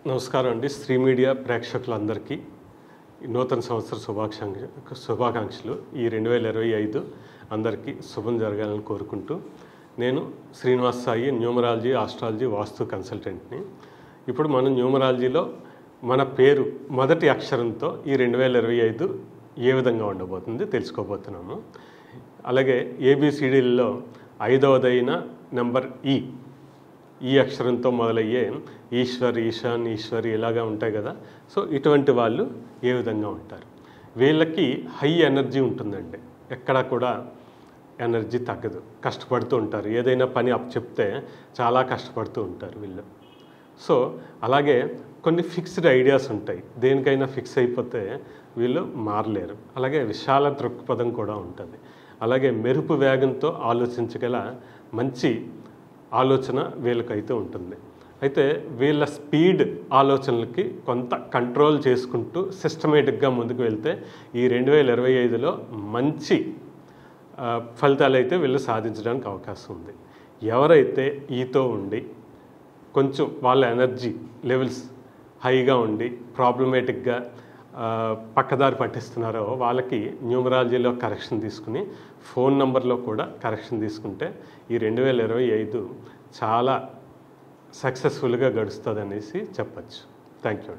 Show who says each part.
Speaker 1: నమస్కారం అండి. శ్రీ మీడియా ప్రేక్షకులందరికీ నూతన సంవత్సర శుభాకాంక్షలు. ఈ 2025 అందరికీ శుభం జరగాలని కోరుకుంటూ, నేను శ్రీనివాస్ సాయి, న్యూమరాలజీ, ఆస్ట్రాలజీ, వాస్తు కన్సల్టెంట్ని. ఇప్పుడు మనం న్యూమరాలజీలో మన పేరు మొదటి అక్షరంతో ఈ 2025 ఏ విధంగా ఉండబోతుంది తెలుసుకోబోతున్నాము. అలాగే ఏబిసిడీల్లో 5వదైన నెంబర్ ఈ అక్షరంతో మొదలయ్యే ఈశ్వర్, ఈశాన్, ఈశ్వరి ఇలాగా ఉంటాయి కదా. సో ఇటువంటి వాళ్ళు ఏ విధంగా ఉంటారు? వీళ్ళకి హై ఎనర్జీ ఉంటుందండి. ఎక్కడా కూడా ఎనర్జీ తగ్గదు. కష్టపడుతూ ఉంటారు. ఏదైనా పని చెప్తే చాలా కష్టపడుతూ ఉంటారు వీళ్ళు. సో అలాగే కొన్ని ఫిక్స్డ్ ఐడియాస్ ఉంటాయి. దేనికైనా ఫిక్స్ అయిపోతే వీళ్ళు మారలేరు. అలాగే విశాల దృక్పథం కూడా ఉంటుంది. అలాగే మెరుపు వేగంతో ఆలోచించగల మంచి ఆలోచన వీళ్ళకైతే ఉంటుంది. అయితే వీళ్ళ స్పీడ్ ఆలోచనలకి కొంత కంట్రోల్ చేసుకుంటూ సిస్టమేటిక్గా ముందుకు వెళ్తే ఈ 2025లో మంచి ఫలితాలు అయితే వీళ్ళు సాధించడానికి అవకాశం ఉంది. ఎవరైతే ఈతో ఉండి కొంచెం వాళ్ళ ఎనర్జీ లెవెల్స్ హైగా ఉండి ప్రాబ్లమేటిక్గా పక్కదారి పట్టిస్తున్నారో వాళ్ళకి న్యూమరాలజీలో కరెక్షన్ తీసుకుని ఫోన్ నెంబర్లో కూడా కరెక్షన్ తీసుకుంటే ఈ 2025 చాలా సక్సెస్ఫుల్గా గడుస్తుంది అనేసి చెప్పచ్చు. Thank you.